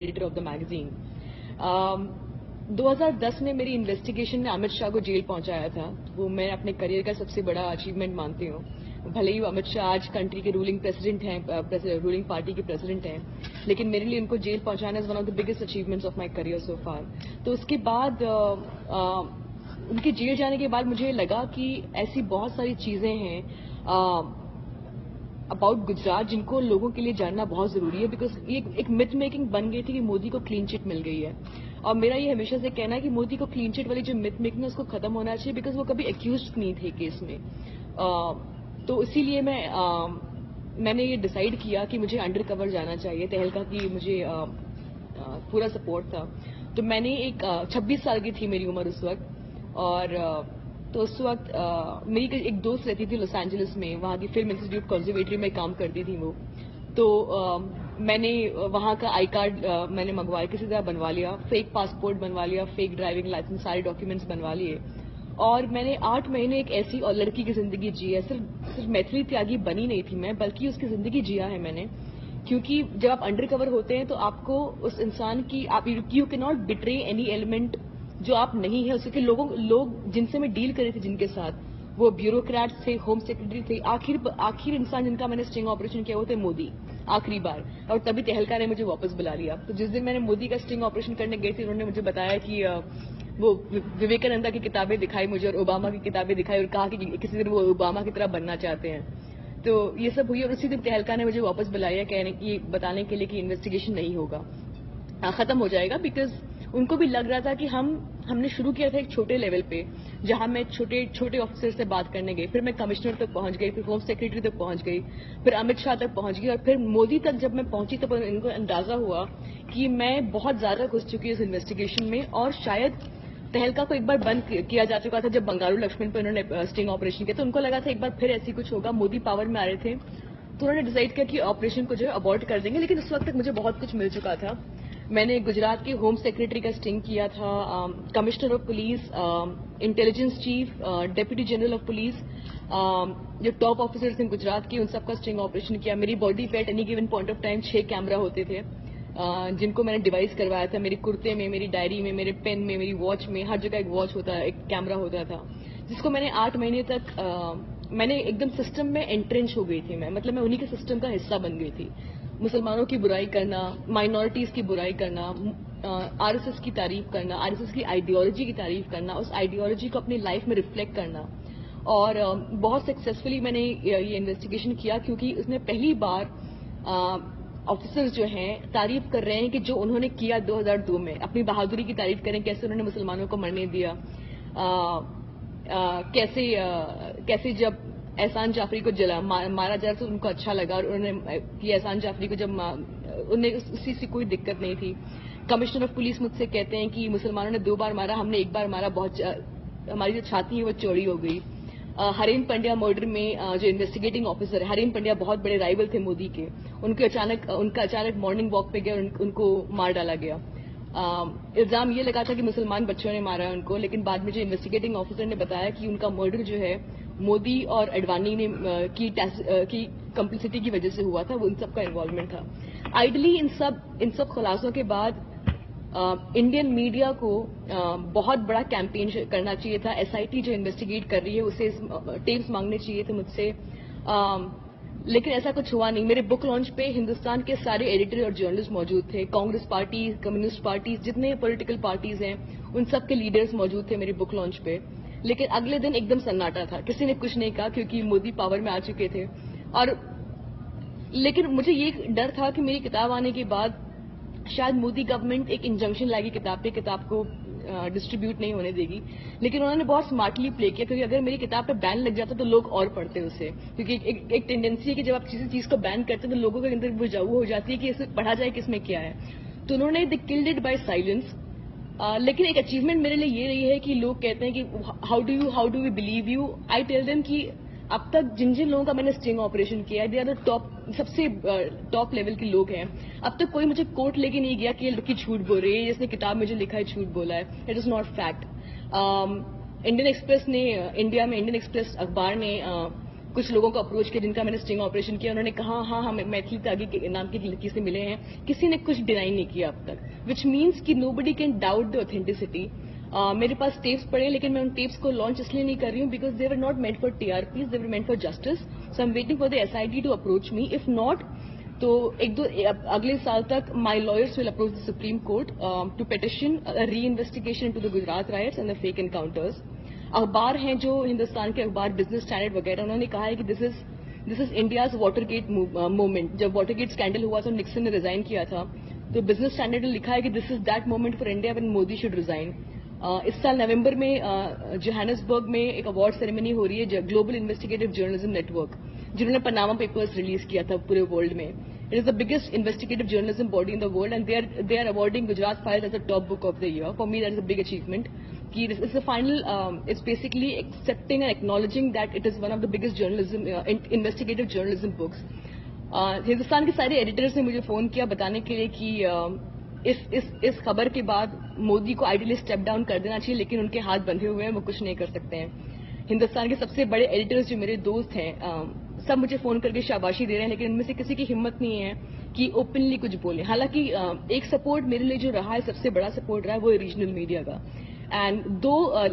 Editor of the magazine. 2010 میں میری investigation نے امت شاہ کو جیل پہنچایا تھا. وہ میں اپنے کریئر کا سب سے بڑا اچیومنٹ مانتی ہوں. بھلے ہی امت شاہ آج کنٹری کے رولنگ پریزیڈنٹ ہیں, رولنگ پارٹی کے پریزیڈنٹ ہیں, لیکن میرے لیے ان کو جیل پہنچانا is one of the biggest achievements of my career so for. تو اس کے بعد ان کے جیل جانے کے بعد مجھے لگا کہ ایسی بہت ساری چیزیں ہیں اباؤٹ گجرات جن کو لوگوں کے لیے جاننا بہت ضروری ہے, بیکاز یہ ایک متھ میکنگ بن گئی تھی کہ مودی کو کلین چٹ مل گئی ہے. اور میرا یہ ہمیشہ سے کہنا ہے کہ مودی کو کلین چٹ والی جو متھ میکنگ ہے اس کو ختم ہونا چاہیے, بیکاز وہ کبھی ایکیوزڈ نہیں تھے کیس میں. تو اسی لیے میں نے یہ ڈیسائیڈ کیا کہ مجھے انڈر کور جانا چاہیے. تہلکا کی مجھے پورا سپورٹ تھا. تو میں نے 26 سال کی تھی میری عمر اس وقت, اور تو اس وقت میری ایک دوست رہتی تھی لاس اینجلس میں, وہاں کی فلم انسٹیٹیوٹ کنزرویٹری میں کام کرتی تھی وہ. تو میں نے وہاں کا آئی کارڈ میں نے منگوایا, کسی طرح بنوا لیا, فیک پاسپورٹ بنوا لیا, فیک ڈرائیونگ لائسنس, سارے ڈاکیومنٹس بنوا لیے, اور میں نے 8 مہینے ایک ایسی اور لڑکی کی زندگی جی ہے. صرف میتھلی تیاگی بنی نہیں تھی میں, بلکہ اس کی زندگی جیا ہے میں نے. کیونکہ جب آپ انڈر کور ہوتے ہیں تو آپ کو اس انسان کی یو کی ناٹ بٹرے اینی ایلیمنٹ جو آپ نہیں ہے. اس کے لوگ جن سے میں ڈیل کر رہی تھی, جن کے ساتھ, وہ بیوروکریٹس تھے, ہوم سیکرٹری تھے. آخر انسان جن کا میں نے اسٹنگ آپریشن کیا وہ تھے مودی, آخری بار. اور تبھی تہلکا نے مجھے واپس بلا لیا. تو جس دن میں نے مودی کا اسٹنگ آپریشن کرنے گئی تھی, انہوں نے مجھے بتایا کہ وہ وویکانندا کی کتابیں دکھائی مجھے اور اوباما کی کتابیں دکھائی, اور کہا کہ کسی دن وہ اوباما کی طرح بننا چاہتے ہیں. تو یہ سب ہوئی, اور اسی دن تہلکا نے مجھے واپس بلایا یہ بتانے کے لیے کہ انویسٹیگیشن نہیں ہوگا, ختم ہو جائے گا. بیکاز ان کو بھی لگ رہا تھا کہ ہم نے شروع کیا تھا ایک چھوٹے لیول پہ, جہاں میں چھوٹے آفیسر سے بات کرنے گئی, پھر میں کمشنر تک پہنچ گئی, پھر ہوم سیکرٹری تک پہنچ گئی, پھر امت شاہ تک پہنچ گئی, اور پھر مودی تک جب میں پہنچی تو ان کو اندازہ ہوا کہ میں بہت زیادہ گھس چکی اس انویسٹیگیشن میں. اور شاید تہلکا کو ایک بار بند کیا جا چکا تھا جب بنگارو لکشمن پہ انہوں نے اسٹنگ آپریشن کیا, تو ان کو لگا تھا ایک بار پھر ایسی کچھ ہوگا. مودی پاور میں آ رہے تھے تو انہوں نے ڈیسائیڈ کیا کہ آپریشن کو جو ہے ابورٹ کر دیں گے. لیکن اس وقت تک مجھے بہت کچھ مل چکا تھا. میں نے گجرات کے ہوم سیکرٹری کا اسٹنگ کیا تھا, commissioner of police, intelligence chief, deputy general of police, جو ٹاپ آفیسرز ہیں گجرات کے, ان سب کا اسٹنگ آپریشن کیا. میری باڈی پہ at any given point of time 6 camera ہوتے تھے, جن کو میں نے ڈیوائس کروایا تھا. میری کرتے میں, میری ڈائری میں, میرے پین میں, میری واچ میں, ہر جگہ ایک واچ ہوتا ہے, ایک کیمرہ ہوتا تھا, جس کو میں نے 8 مہینے تک میں نے ایک دم سسٹم میں انٹرنچ ہو گئی تھی. مطلب میں انہی کے سسٹم کا حصہ بن گئی تھی. مسلمانوں کی برائی کرنا, مائنورٹیز کی برائی کرنا, آر ایس ایس کی تعریف کرنا, آر ایس ایس کی آئیڈیالوجی کی تعریف کرنا, اس آئیڈیالوجی کو اپنی لائف میں ریفلیکٹ کرنا. اور بہت سکسیزفلی میں نے یہ انویسٹیگیشن کیا, کیونکہ اس نے پہلی بار آفیسرز جو ہیں تعریف کر رہے ہیں کہ جو انہوں نے کیا 2002 میں, اپنی بہادری کی تعریف کریں, کیسے انہوں نے مسلمانوں کو مرنے دیا, کیسے جب احسان جعفری کو مارا جا تو ان کو اچھا لگا, اور انہوں نے کہ احسان جعفری کو جب انہیں اسی سے کوئی دقت نہیں تھی. کمشنر آف پولیس مجھ سے کہتے ہیں کہ مسلمانوں نے 2 بار مارا, ہم نے 1 بار مارا, بہت ہماری جو چھاتی ہے وہ چوڑی ہو گئی. ہرین پنڈیا مرڈر میں جو انویسٹیگیٹنگ آفیسر ہے, ہرین پنڈیا بہت بڑے رائیول تھے مودی کے, ان کا اچانک مارننگ واک پہ گیا اور ان کو مار ڈالا گیا. الزام یہ لگا تھا کہ مسلمان بچوں نے مارا ہے ان کو, لیکن بعد میں جو انویسٹیگیٹنگ آفیسر نے بتایا کہ ان کا مرڈر جو ہے مودی اور اڈوانی نے کی کمپلسٹی کی وجہ سے ہوا تھا, وہ ان سب کا انوالومنٹ تھا. آئیڈلی ان سب خلاصوں کے بعد انڈین میڈیا کو بہت بڑا کیمپین کرنا چاہیے تھا. ایس آئی ٹی جو انویسٹیگیٹ کر رہی ہے اسے ٹیپس مانگنے چاہیے تھے مجھ سے, لیکن ایسا کچھ ہوا نہیں. میرے بک لانچ پہ ہندوستان کے سارے ایڈیٹر اور جرنلسٹ موجود تھے, کانگریس پارٹی, کمیونسٹ پارٹیز, جتنے پولیٹیکل پارٹیز ہیں ان سب کے لیڈرز موجود تھے میرے بک لانچ پہ. لیکن اگلے دن ایک دم سناٹا تھا, کسی نے کچھ نہیں کہا, کیونکہ مودی پاور میں آ چکے تھے. اور لیکن مجھے یہ ڈر تھا کہ میری کتاب آنے کے بعد شاید مودی گورنمنٹ ایک انجنکشن لائے گی کتاب پہ, کتاب کو ڈسٹریبیوٹ نہیں ہونے دے گی. لیکن انہوں نے بہت اسمارٹلی پلے کیا, کیونکہ اگر میری کتاب پہ بین لگ جاتا تو لوگ اور پڑھتے اسے, کیونکہ ایک ٹینڈنسی ہے کہ جب آپ کسی چیز کو بین کرتے ہیں تو لوگوں کے اندر وہ ہو جاتی ہے کہ اسے پڑھا جائے کہ اس میں کیا ہے. تو انہوں نے دی کلڈ اٹ بائی سائلنس. لیکن ایک اچیومنٹ میرے لیے یہ رہی ہے کہ لوگ کہتے ہیں کہ how do we believe you. I tell them کہ اب تک جن لوگوں کا میں نے اسٹنگ آپریشن کیا ہے, دے آر دا ٹاپ, سب سے ٹاپ لیول کے لوگ ہیں. اب تک کوئی مجھے کوٹ لے کے نہیں گیا کہ یہ لڑکی جھوٹ بول رہی ہے, جس نے کتاب میں جو لکھا ہے جھوٹ بولا ہے. It is not fact. Indian express نے, انڈیا میں انڈین ایکسپریس اخبار نے کچھ لوگوں کو اپروچ کیا جن کا میں نے اسٹنگ آپریشن کیا, انہوں نے کہا ہاں ہم میتھلی تاگی کے نام کی لڑکی سے ملے ہیں, کسی نے کچھ ڈینائی نہیں کیا اب تک, وچ مینس کہ نو بڈی کین ڈاؤٹ دی اوتھینٹسٹی. میرے پاس ٹیپس پڑے لیکن میں ان ٹیپس کو لانچ اس لیے نہیں کر رہی ہوں because they were not meant for T R Ps, they were meant for justice. So I'm waiting for the SIT to approach me. If not تو اگلے سال تک my lawyers will approach the supreme court to petition reinvestigation into the Gujarat riots and the fake encounters. اخبار ہیں جو ہندوستان کے اخبار business standard وغیرہ, انہوں نے کہا ہے کہ this is India's water get moment. جب واٹر گیٹ اسکینڈل ہوا تو نکسن نے ریزائن کیا تھا, تو بزنس اسٹینڈرڈ نے لکھا ہے کہ this is that moment for India when Modi should resign. اس سال نومبر میں جوہانسبرگ میں ایک اوارڈ سیریمنی ہو رہی ہے global investigative journalism network, جنہوں نے پاناما پیپرز ریلیز کیا تھا پورے ورلڈ میں. It is the biggest investigative journalism body in the world and they are awarding Gujarat files as a top book of the year. For me that is a big achievement. It's the final, it's basically accepting and acknowledging that it is one of the biggest journalism, investigative journalism books. Hindustan کے سارے editors نے مجھے phone کیا بتانے کے لیے کہ اس خبر کے بعد مودی کو آئیڈیلی اسٹیپ ڈاؤن کر دینا چاہیے, لیکن ان کے ہاتھ بندھے ہوئے ہیں, وہ کچھ نہیں کر سکتے ہیں. ہندوستان کے سب سے بڑے ایڈیٹرز جو میرے دوست ہیں سب مجھے فون کر کے شاباشی دے رہے ہیں, لیکن ان میں سے کسی کی ہمت نہیں ہے کہ اوپنلی کچھ بولے. حالانکہ ایک سپورٹ میرے لیے جو رہا ہے, سب سے بڑا سپورٹ رہا ہے, وہ ریجنل میڈیا کا. اینڈ دو